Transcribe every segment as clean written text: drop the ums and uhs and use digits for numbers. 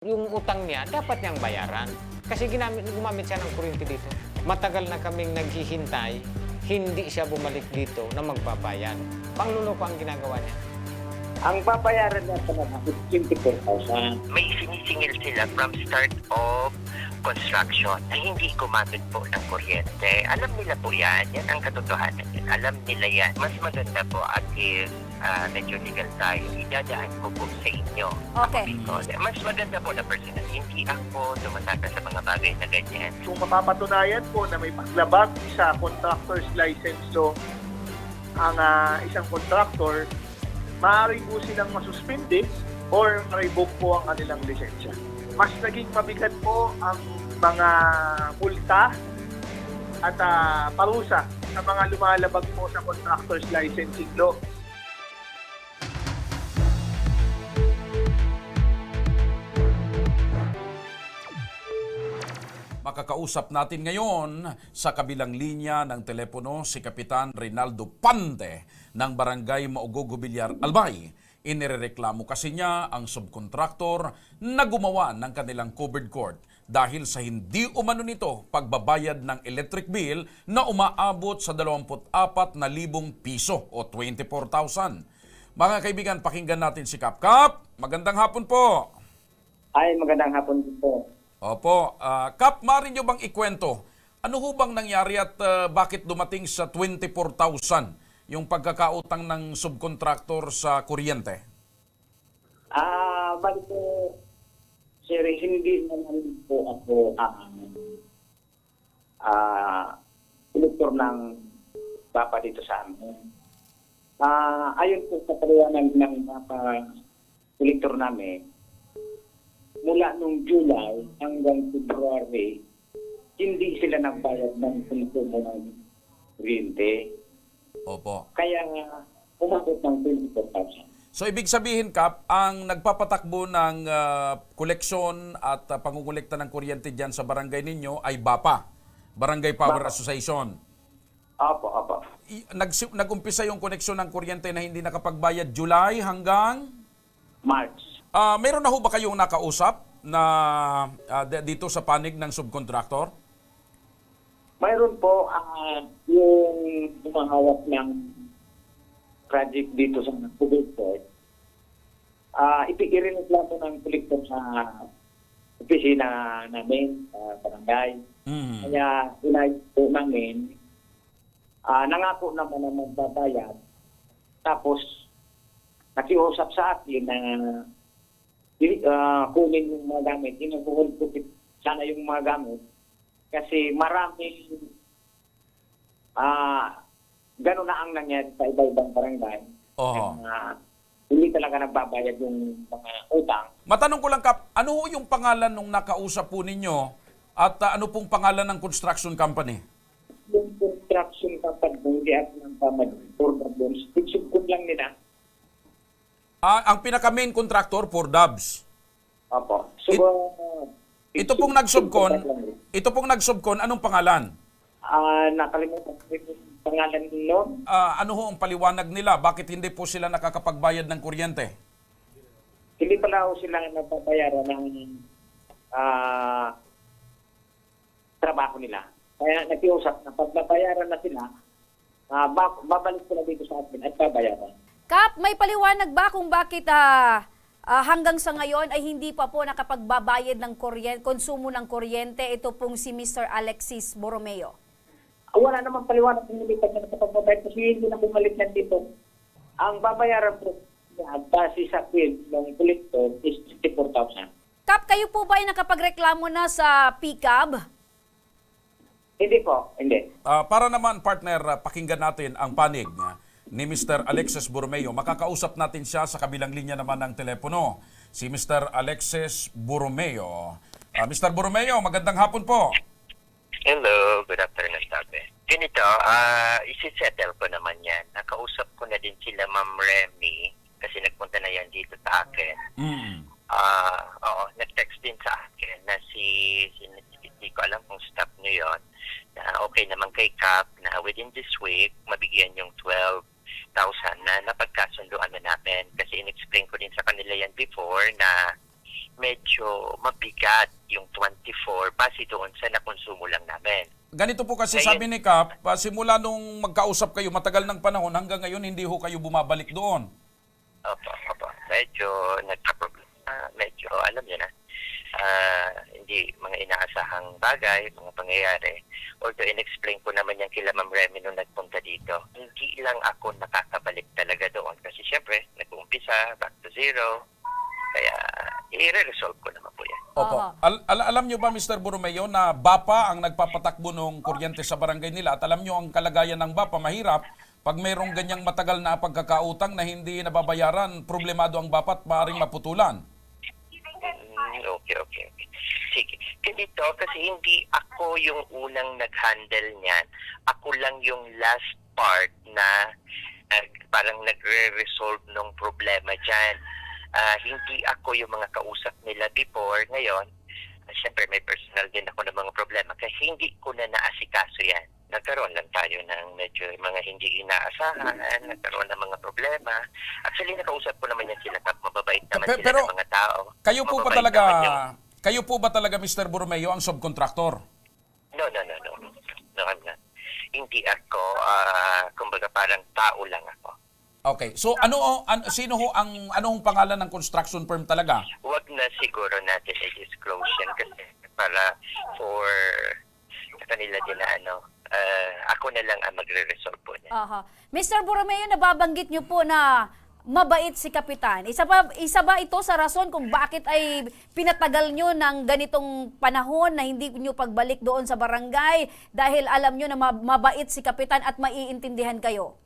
Yung utang niya, dapat niyang bayaran. Kasi gumamit siya ng kuryente dito. Matagal na kaming naghihintay, hindi siya bumalik dito na magbabayad. Pangluloko ang ginagawa niya. Ang babayaran niya sa mga 24,000. May sinisingil sila from start of construction na hindi gumamit po ng kuryente. Alam nila po yan. Yan ang katotohanan yan. Alam nila yan. Mas maganda po at if medyo legal tayo, idadaan ko po sa inyo. Okay. Mas maganda po na personal. Hindi ako tumataka sa mga bagay na ganyan. Kung mapapatunayan po na may paglabag sa contractor's license law ang isang contractor, maaaring po silang masuspindi or ma-revoke po ang kanilang lisensya. Mas naging mabigat po ang mga multa at parusa sa mga lumalabag po sa contractor's licensing law. Makakausap natin ngayon sa kabilang linya ng telepono si Kapitan Reynaldo Pante ng Barangay Maugogo Bilyar, Albay. Inirereklamo kasi niya ang subkontraktor na gumawa ng kanilang covered court dahil sa hindi umano nito pagbabayad ng electric bill na umaabot sa 24,000 piso o 24,000. Mga kaibigan, pakinggan natin si Kap. Kap, magandang hapon po. Ay, magandang hapon po. Opo. Kap, maaari nyo bang ikwento? Ano ho bang nangyari at bakit dumating sa 24,000 yung pagkakautang ng subcontractor sa kuryente? Bali po, sir, hindi naman po ako kolektor ng bapa dito sa amin. Ayon po sa paliwanag ng kolektor namin, mula nung July hanggang February, hindi sila nagbayad ng konsumo ng kuryente. Opo. Kaya umabot ng 24,000. So ibig sabihin, Kap, ang nagpapatakbo ng koleksyon at pangungulekta ng kuryente dyan sa barangay ninyo ay BAPA, Barangay Power Association. Opo. Nag-umpisa yung koneksyon ng kuryente na hindi nakapagbayad July hanggang? March. Meron na ho ba kayong nakausap na dito sa panig ng subcontractor? Mayroon po yung humahawak ng project dito sa Pugulport. Ipigirinig lang po ng kolektor sa opisina namin, barangay. Kaya inayos po namin, nangako naman na magbabayad. Tapos, nakiusap sa akin na kunin yung mga gamit. Inubuhol ko sana yung mga gamit. Kasi maraming gano'n na ang nangyari sa iba-ibang barangay. Oo. Hindi talaga nagbabayad yung mga utang. Matanong ko lang, Kap, ano ho yung pangalan nung nakausap po ninyo at ano pong pangalan ng construction company? Yung construction company, hindi ako ng pamad for the bonds. Tigsugkod lang nila. Ang pinaka-main contractor for Dubs. Opo. So, Ito pong nagsubkon, anong pangalan? Nakalimutan ko yung pangalan nilo. Ano ho ang paliwanag nila? Bakit hindi po sila nakakapagbayad ng kuryente? Hindi pala ako sila napapayaran ng trabaho nila. Kaya nakiusap na pag nabayaran na sila, babalik sila dito sa atin at babayaran. Kap, may paliwanag ba kung bakit hanggang sa ngayon ay hindi pa po nakapagbabayad ng konsumo ng kuryente ito pong si Mr. Alexis Borromeo? Wala naman paliwanag kung hindi pa siya nakapagbabayad kasi hindi na bumalik yan dito. Ang babayaran po base sa quid ng kolektor is 54,000. Kap, kayo po ba ay nakapagreklamo na sa PCAB? Hindi po, hindi. Para naman, partner, pakinggan natin ang panig ni Mr. Alexis Borromeo. Makakausap natin siya sa kabilang linya naman ng telepono. Si Mr. Alexis Borromeo. Mr. Borromeo, magandang hapon po. Hello, good afternoon, sabi. Ganito, isi-settle ko naman yan. Nakausap ko na din sila Ma'am Remy kasi nagpunta na yan dito sa akin. Oo, nag-text din sa akin na hindi ko alam kung stop nyo yun, na okay naman kay Cap na within this week, mabigyan yung 12,000 na napagkasunduan na natin. Kasi in-explain ko din sa kanila yan before na medyo mabigat yung 24 base doon sa nakonsumo lang namin. Ganito po kasi Ngayon- sabi ni Kap, simula nung magkausap kayo matagal ng panahon hanggang ngayon hindi ho kayo bumabalik doon. Opo. Medyo nagka-problema, medyo alam niyo na, hindi mga inaasahang bagay, mga pangyayari. Although in-explain ko naman yan kila Ma'am Remy nung nagpunta dito, hindi lang ako nakakabalik talaga doon. Kasi syempre, nag-uumpisa, back to zero. Kaya i-resolve ko naman po yan. Opo. Aha. Alam nyo ba, Mr. Borromeo, na BAPA ang nagpapatakbo ng kuryente sa barangay nila at alam nyo ang kalagayan ng BAPA mahirap pag mayroong ganyang matagal na pagkakautang na hindi nababayaran, problemado ang BAPA at maaaring maputulan. Okay. Sige. Ganito, kasi hindi ako yung unang nag-handle niyan. Ako lang yung last part na parang nagre-resolve ng problema dyan. Hindi ako yung mga kausap nila before. Ngayon, syempre may personal din ako ng mga problema kasi hindi ko na naasikaso yan. Nagkaroon lang tayo ng medyo mga hindi inaasahan, nagkaroon ng mga problema. Actually, nakausap ko naman yan sila, mababait naman sila Pero ng mga tao. Kayo po ba Mababait talaga, naman yung- kayo po ba talaga, Mr. Borromeo, ang subcontractor? No, I'm not. Hindi ako, kumbaga parang tao lang ako. Okay. So sino ho anong pangalan ng construction firm talaga? Huwag na siguro natin i-disclose yan kasi para for sa kanila din na ako na lang ang magre-resolve po niya. Aha. Mr. Borromeo, nababanggit niyo po na mabait si Kapitan. Isa ba ito sa rason kung bakit ay pinatagal nyo ng ganitong panahon na hindi nyo pagbalik doon sa barangay dahil alam nyo na mabait si Kapitan at maiintindihan kayo?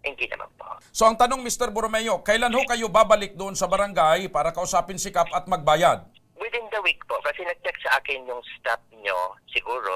Hindi naman po. So ang tanong, Mr. Borromeo, kailan ho kayo babalik doon sa barangay para kausapin si Kap at magbayad? Within the week po, kasi nag-check sa akin yung staff nyo, siguro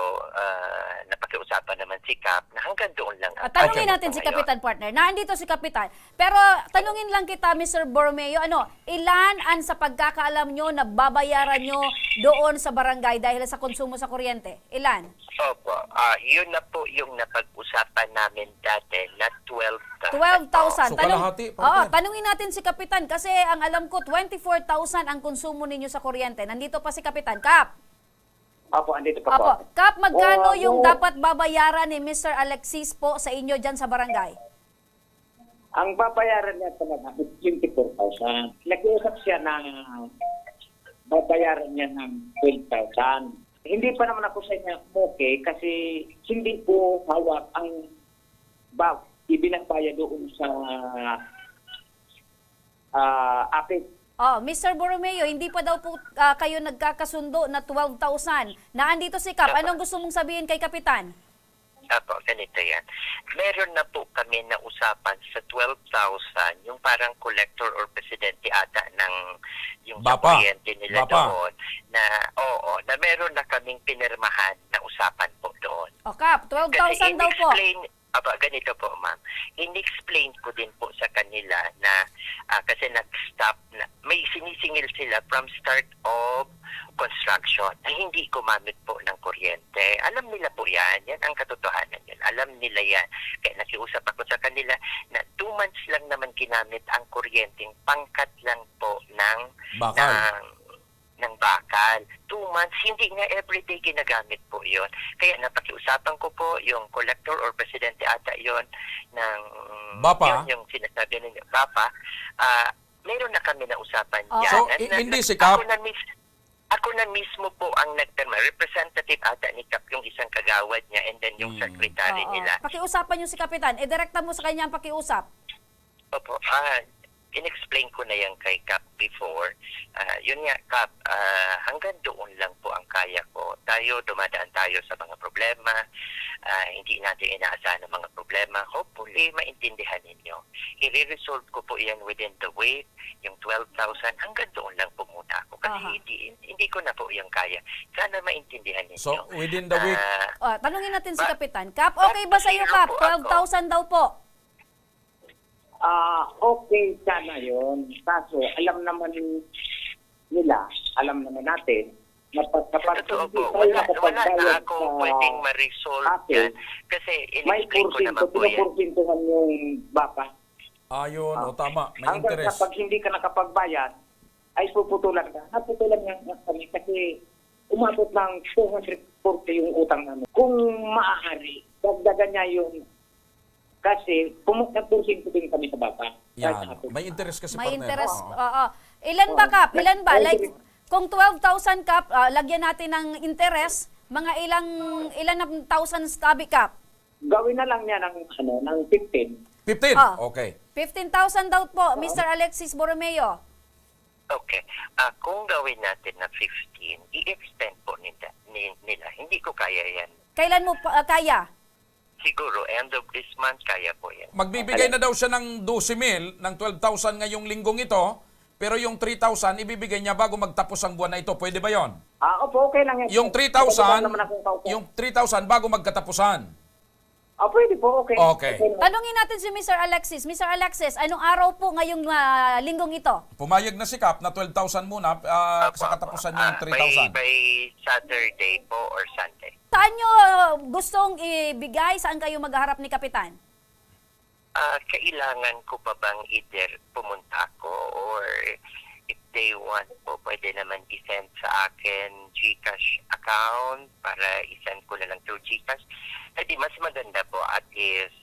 napakiusapan naman si Cap na hanggang doon lang. Tanungin Okay. natin si Ngayon. Kapitan, partner. Naandito si Kapitan. Pero tanungin lang kita, Mr. Borromeo, ilan ang sa pagkakaalam nyo na babayaran nyo doon sa barangay dahil sa konsumo sa kuryente? Ilan? Opo, yun na po yung napag-usapan namin dati na 12,000. 12,000. So, kalahati, partner. Tanungin natin si Kapitan kasi ang alam ko 24,000 ang konsumo ninyo sa kuryente. Nandito pa si Kapitan. Kap. Opo, andito pa po. Apo. Kap, magkano Oo, yung oo. dapat babayaran ni Mr. Alexis po sa inyo dyan sa barangay? Ang babayaran niya talaga is 24,000. Nag-uusap siya ng babayaran niya ng 12,000. Hindi pa naman ako sa inyo okay kasi hindi po hawak ang ibinagbayad doon sa akin. Mr. Borromeo, hindi pa daw po kayo nagkakasundo na 12,000. Naandito si Kap. Anong gusto mong sabihin kay Kapitan? Apo, ganito yan. Meron na po kami na usapan sa 12,000, yung parang collector or presidente ata ng yung sa Bapa. kuryente nila Bapa. doon na meron na kaming pinirmahan na usapan po doon. Kap, 12,000 daw po. Ganito po, ma'am. In-explain ko din po sa kanila na kasi nag-stop na, may sinisingil sila from start of construction na hindi gumamit po ng kuryente. Alam nila po yan. Yan ang katotohanan yan. Alam nila yan. Kaya nakiusap ako sa kanila na 2 months lang naman ginamit ang kuryenteng pangkat lang po ng Bakal. ng bakal. 2 months, hindi nga everyday ginagamit po yon. Kaya napakiusapan ko po yung collector or presidente ata yon ng Bapa? yun, yung sinasabi ninyo, Bapa. Meron na kami na usapan Oh. yan. So, hindi si Cap? Ako na mismo po ang nagtama. Representative ata ni Cap yung isang kagawad niya and then yung secretary nila. Pakiusapan nyo si Kapitan. Direkta mo sa kanya ang pakiusap. Opo, in-explain ko na yan kay Cap before. Yun nga, Cap, hanggang doon lang po ang kaya ko. Dumadaan tayo sa mga problema. Hindi natin inaasahan ng mga problema. Hopefully, maintindihan ninyo. I-resolve ko po yan within the week. Yung 12,000, hanggang doon lang po muna ako. Kasi hindi ko na po yung kaya. Sana maintindihan ninyo. So, within the week, Tanungin natin si Kapitan. Kap, okay ba sa'yo, Kap? 12,000 daw po. Okay sana yun. Kaso, alam naman nila, alam naman natin, kapag Totoo hindi po, tayo wala na nakapagbayad ako sa pwedeng ma-resolve atin, yan. Kasi may in-explain ko naman po yan. pinuporsintuhan yung baka. ayun, tama, may Hanggang interest. kapag hindi ka nakapagbayad, ay puputulan ka. Naputulan nga kami kasi umabot ng 240 yung utang namin. Kung maaari, dagdagan niya yung kasi nagpursing ko din kami sa bata. Yan. May interest kasi, May partner. interest. Oo. Oo. Ilan ba, Kap? Ilan ba? Like, kung 12,000, Kap, lagyan natin ng interest, mga ilan na thousands, Kabi, Kap? Gawin na lang niya ng 15. 15? Oh. Okay. 15,000 daw po, Mr. Alexis Borromeo. Okay. Kung gawin natin na 15, i-extend po nila. Hindi ko kaya yan. Kailan mo kaya? Siguro, end of this month, kaya po yan. Magbibigay na daw siya ng 12,000 ng 12,000 ngayong linggong ito, pero yung 3,000 ibibigay niya bago magtapos ang buwan na ito. Pwede ba yon? Opo, okay lang yan. Yung Naman akong 3,000 bago magkatapusan. pwede po, okay. Okay. Tanungin natin si Mr. Alexis. Mr. Alexis, anong araw po ngayong linggong ito? Pumayag na si Kap na 12,000 muna sa katapusan yung 3,000. By Saturday po or Sunday. Saan nyo gustong ibigay? Saan kayo maghaharap ni Kapitan? Kailangan ko pa bang either pumunta ako or if they want po, pwede naman i-send sa akin GCash account para i-send ko na lang through GCash. Hindi, mas maganda po at least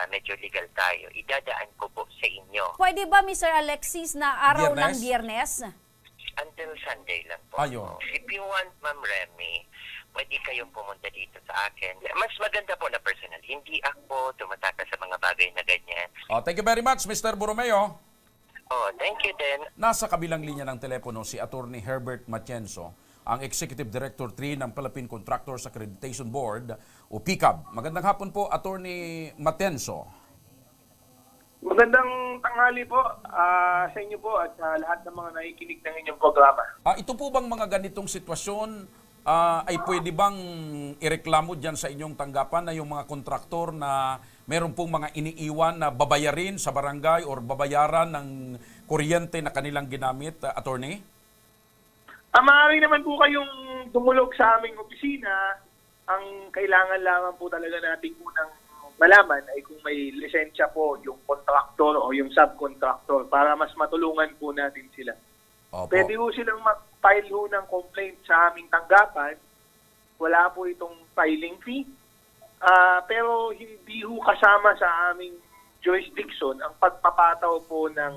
medyo legal tayo. Idadaan ko po sa inyo. Pwede ba, Mr. Alexis, na araw ng Biyernes? Biyernes? Until Sunday lang po. Ayun. If you want, Ma'am Remy, pwede kayong pumunta dito sa akin. Mas maganda po na personal. Hindi ako tumataka sa mga bagay na ganyan. Thank you very much, Mr. Borromeo. Thank you din. Nasa kabilang linya ng telepono si Attorney Herbert Matienzo, ang Executive Director 3 ng Philippine Contractors Accreditation Board o PCAB. Magandang hapon po, Attorney Matienzo. Magandang tanghali po sa inyo po at sa lahat ng mga nakikinig ng inyong programa. Ito po bang mga ganitong sitwasyon ay pwede bang ireklamo dyan sa inyong tanggapan na yung mga kontraktor na meron pong mga iniiwan na babayarin sa barangay or babayaran ng kuryente na kanilang ginamit, Attorney? Maaari naman po kayong tumulog sa aming opisina. Ang kailangan lamang po talaga natin unang malaman ay kung may lisensya po yung kontraktor o yung subcontractor para mas matulungan po natin sila. Opo. Pwede po silang mag-file ho ng complaint sa aming tanggapan. Wala po itong filing fee. Pero hindi ho kasama sa aming jurisdiction ang pagpapataw po ng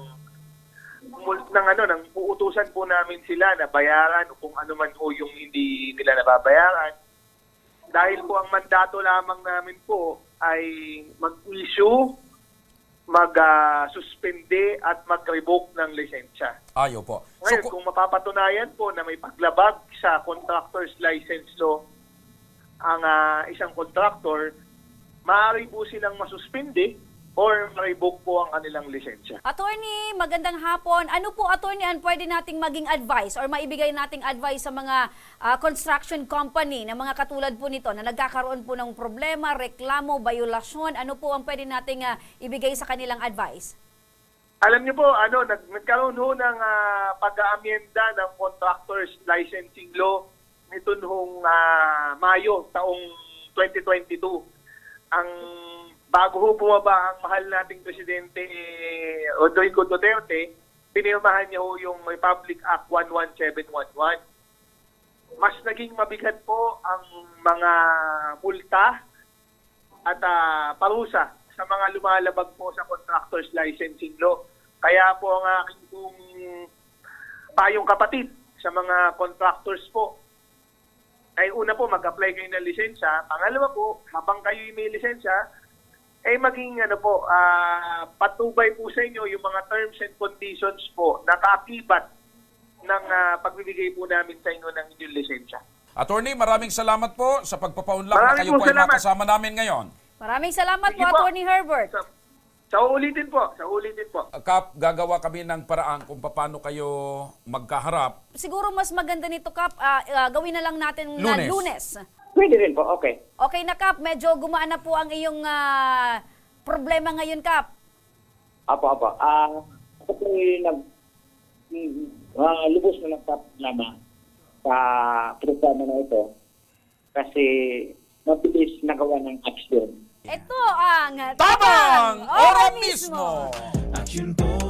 uutusan po namin sila na bayaran o kung ano man po yung hindi nila nababayaran. Dahil po ang mandato lamang namin po ay mag-issue, mag-suspende at mag-revoke ng lisensya. Ayaw po. Ngayon, kung mapapatunayan po na may paglabag sa contractor's license law ang isang contractor, maaari po silang masuspende or ma-revoke po ang kanilang lisensya. Attorney, magandang hapon. Ano po, Attorney, ang pwede nating maging advice or maibigay nating advice sa mga construction company na mga katulad po nito na nagkakaroon po ng problema, reklamo, violasyon? Ano po ang pwede nating ibigay sa kanilang advice? Alam niyo po, nagkaroon ho ng pag-aamyenda ng contractor's licensing law nito noong Mayo taong 2022. Ang bago ho bumaba ang mahal nating presidente Rodrigo Duterte, pinirmahan niya ho yung Republic Act 11711. Mas naging mabigat po ang mga multa at parusa sa mga lumalabag po sa contractor's licensing law. Kaya po ang aking pong payong kapatid sa mga contractors po ay una po mag-apply kayo ng lisensya. Pangalawa po, habang kayo may lisensya, ay maging patubay po sa inyo yung mga terms and conditions po na kaakibat ng pagbibigay po namin sa inyo ng inyong lisensya. Attorney, maraming salamat po sa pagpapaunlak na Maraming kayo po po ay salamat. makasama namin ngayon. Maraming salamat Sige po, po. Attorney Herbert. Sa ulitin po. Kap, gagawa kami ng paraan kung paano kayo magkaharap. Siguro mas maganda nito, Kap, gawin na lang natin na Lunes. Lunes. Pwede rin po, okay. Okay na, Kap, medyo gumaan na po ang iyong problema ngayon, Kap. Apo. Ako po lubos na nagpapalama sa programa na ito kasi mabilis nagawa ng aksyon. Ito ang Tabang! Ora mismo! Action po